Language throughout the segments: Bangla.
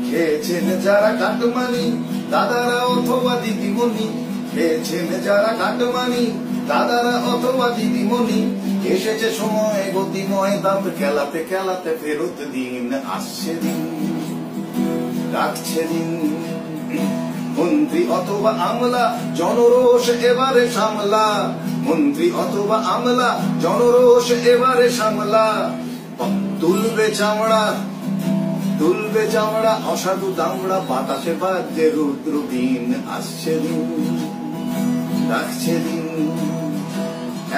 খেয়েছেন যারা কাটমানি দাদারা অথবা দিদিমণি, খেয়েছেন যারা কাটমানি দাদারা অথবা দিদিমণি, এসেছে সময় গতিময় দাঁত খেলাতে খেলাতে ফেরত দিন, আসছে দিন ডাকছে দিন। মন্ত্রী অথবা আমলা জনরোষ এবারে সামলা, মন্ত্রী অথবা আমলা জনরোষ এবারে সামলা। তুলবে চামড়া তুলবে চামড়া অসাধু দামড়া, বাতাসে বাজছে রুদ্র দিন, আসছে দিন ডাকছে দিন।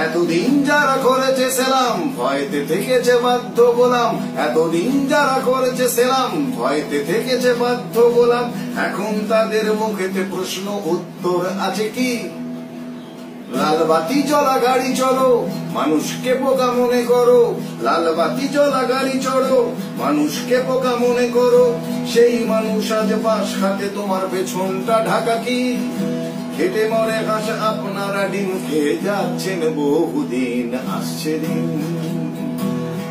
এতদিন যারা করেছে সেলাম ভয়তে থেকেছে বাধ্য গোলাম, এতদিন যারা করেছে সেলাম ভয়তে থেকেছে বাধ্য গোলাম। এখন তাদের মুখেতে প্রশ্ন উত্তর আছে কি? লাল বাতি জ্বলা গাড়ি চলো মানুষকে বোকা মনে করো, লাল বাতি জ্বলা গাড়ি চড়ো মানুষকে বোকা মনে করো। সেই মানুষ আজ বাঁশ খাতে তোমার পেছনটা ঢাকা কি? খেটে মরে ঘাস আপনারা ডিম খেয়ে যাচ্ছেন বহুদিন, আসছে দিন।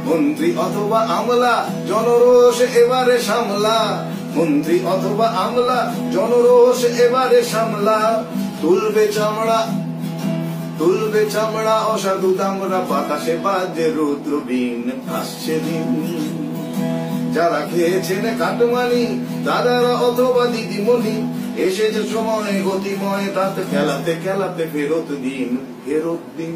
মন্ত্রী অথবা আমলা জনরোষ এবারে সামলা, মন্ত্রী অথবা আমলা জনরোষ এবারে সামলা। তুলবে চামড়া তুলবে চামড়া অসাধু দামড়া, বাতাসে বাজে রুদ্র বিন, আসছে দিন। যারা খেয়েছেন কাটমানি দাদারা অথবা দিদিমণি, এসেছে সময় গতিময় দাঁত খেলাতে খেলাতে ফেরত দিন, ফেরত দিন।